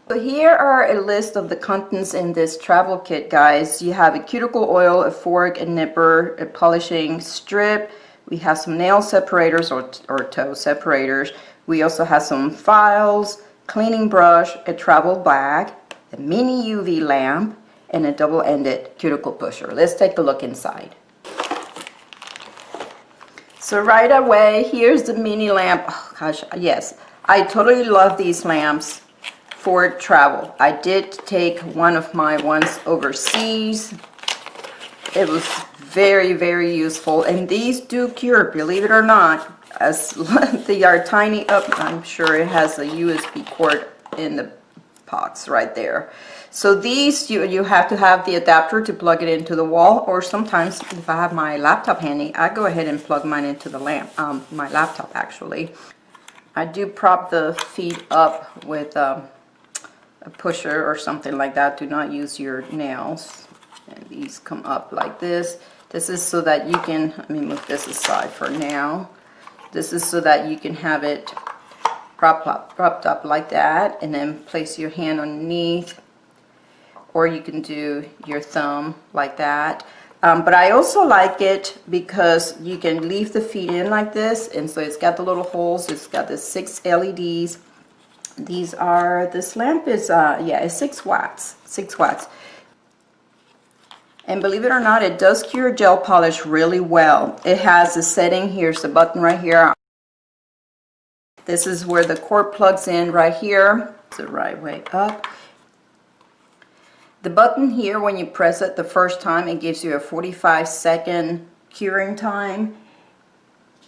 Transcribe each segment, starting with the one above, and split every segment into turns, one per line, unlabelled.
So here are a list of the contents in this travel kit, guys. You have a cuticle oil, a fork, a nipper, a polishing strip. We have some nail separators or toe separators. We also have some files, cleaning brush, a travel bag, a mini UV lamp, and a double-ended cuticle pusher. Let's take a look inside. So right away, here's the mini lamp. Oh gosh, yes, I totally love these lamps for travel. I did take one of my ones overseas. It was very, very useful, and these do cure, believe it or not, as they are tiny up. I'm sure it has a USB cord in the box right there. So these, you have to have the adapter to plug it into the wall, or sometimes if I have my laptop handy, I go ahead and plug mine into the lamp, my laptop actually. I do prop the feet up with a pusher or something like that. Do not use your nails. And these come up like this. This is so that you can, let me move this aside for now. This is so that you can have it propped up like that, and then place your hand underneath, or you can do your thumb like that. But I also like it because you can leave the feet in like this, and so it's got the little holes. It's got the 6 LEDs. These are, this lamp is, yeah, it's 6 watts. 6 watts. And believe it or not, it does cure gel polish really well. It has a setting. Here's the button right here. This is where the cord plugs in right here. It's the right way up. The button here, when you press it the first time, it gives you a 45-second curing time.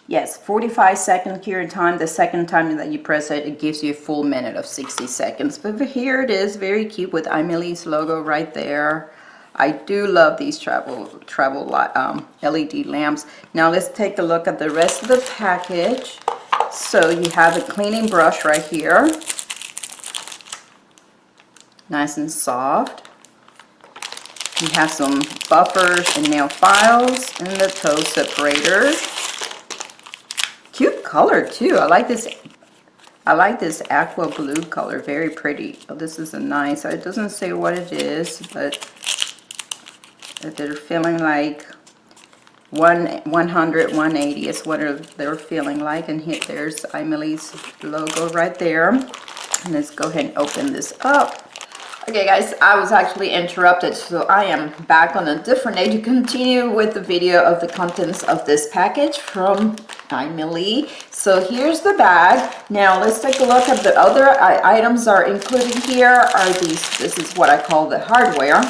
Yes, 45-second curing time. The second time that you press it, it gives you a full minute of 60 seconds. But here it is, very cute with AIMEILI's logo right there. I do love these travel LED lamps. Now let's take a look at the rest of the package. So you have a cleaning brush right here. Nice and soft. You have some buffers and nail files and the toe separators. Cute color too. I like this aqua blue color. Very pretty. Oh, this is a nice, it doesn't say what it is, but they're feeling like 100, 180 is what they're feeling like. And here, there's AIMEILI's logo right there. And let's go ahead and open this up. Okay guys, I was actually interrupted, so I am back on a different day to continue with the video of the contents of this package from AIMEILI. So here's the bag. Now let's take a look at the other items are included here. Are these, this is what I call the hardware.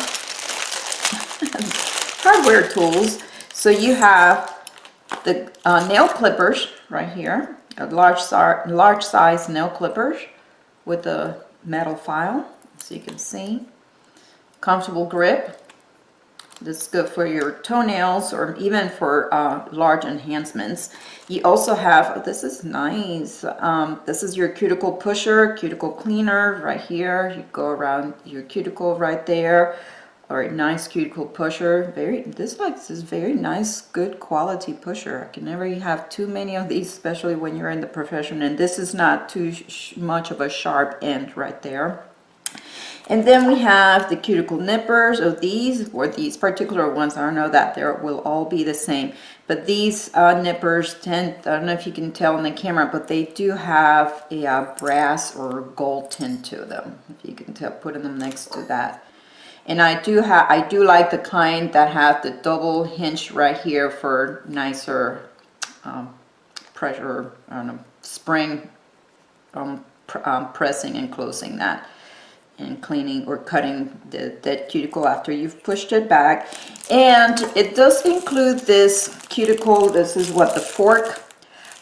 Hardware tools. So you have the nail clippers right here, a large size nail clippers with a metal file, so you can see. Comfortable grip. This is good for your toenails or even for large enhancements. You also have, this is nice, this is your cuticle pusher, cuticle cleaner right here. You go around your cuticle right there. Or a nice cuticle pusher. This is very nice, good quality pusher. I can never have too many of these, especially when you're in the profession. And this is not too much of a sharp end right there. And then we have the cuticle nippers of these, or these particular ones. I don't know that they will all be the same. But these nippers tend, I don't know if you can tell in the camera, but they do have a brass or gold tint to them. If you can tell, putting them next to that. And I do like the kind that have the double hinge right here for nicer pressure, I don't know, spring pressing and closing that, and cleaning or cutting the dead cuticle after you've pushed it back. And it does include this cuticle. This is what the fork,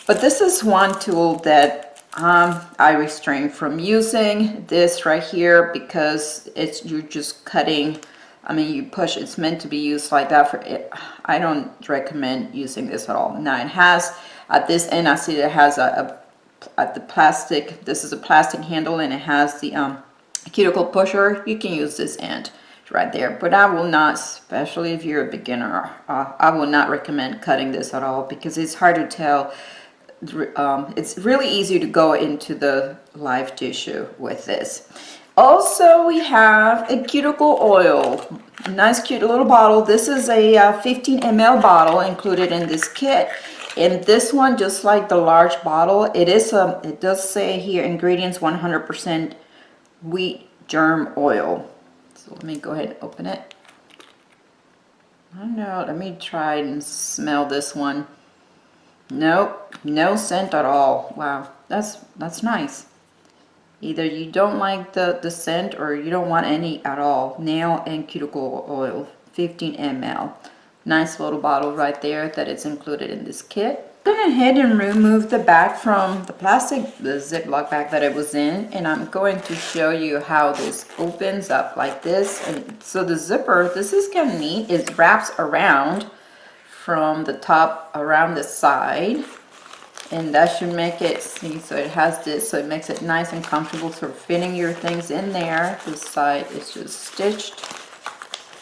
but this is one tool that I restrain from using this right here, because you're just cutting. I mean, you push, it's meant to be used like that for it. I don't recommend using this at all. Now it has at this end, I see it has at the plastic, this is a plastic handle, and it has the cuticle pusher. You can use this end right there, but I will not, especially if you're a beginner, I will not recommend cutting this at all, because it's hard to tell. It's really easy to go into the live tissue with this. Also, we have a cuticle oil. A nice cute little bottle. This is a 15 ml bottle included in this kit. And this one, just like the large bottle, it does say here ingredients 100% wheat germ oil. So let me go ahead and open it. I don't know, let me try and smell this one. Nope, no scent at all. Wow, that's nice. Either you don't like the scent or you don't want any at all. Nail and cuticle oil, 15 ml. Nice little bottle right there that it's included in this kit. I'm going ahead and remove the bag from the Ziploc bag that it was in, and I'm going to show you how this opens up like this. And so the zipper, this is kind of neat. It wraps around from the top around the side. And that should make it, see, so it has this, so it makes it nice and comfortable for fitting your things in there. This side is just stitched.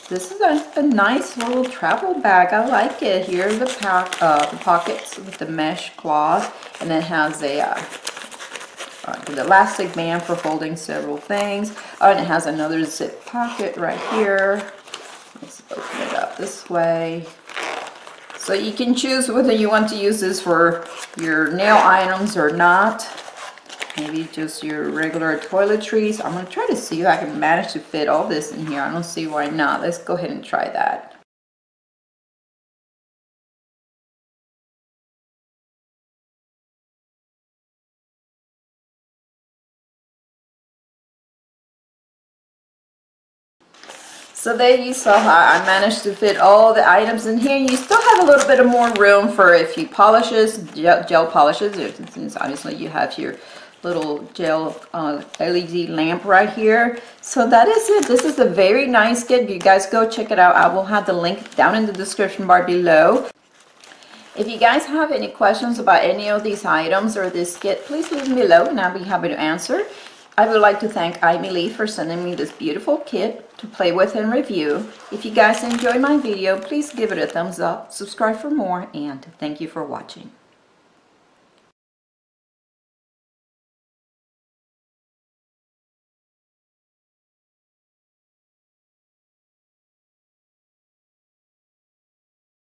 This is a nice little travel bag. I like it. Here are the pockets with the mesh cloth, and it has an elastic band for holding several things. Oh, and it has another zip pocket right here. Let's open it up this way. So you can choose whether you want to use this for your nail items or not. Maybe just your regular toiletries. I'm going to try to see if I can manage to fit all this in here. I don't see why not. Let's go ahead and try that. So there you saw how I managed to fit all the items in here. You still have a little bit of more room for a few polishes, gel polishes. Since obviously you have your little gel LED lamp right here. So that is it. This is a very nice kit. You guys go check it out. I will have the link down in the description bar below. If you guys have any questions about any of these items or this kit, please leave them below and I'll be happy to answer. I would like to thank AIMEILI for sending me this beautiful kit to play with and review. If you guys enjoyed my video, please give it a thumbs up, subscribe for more, and thank you for watching.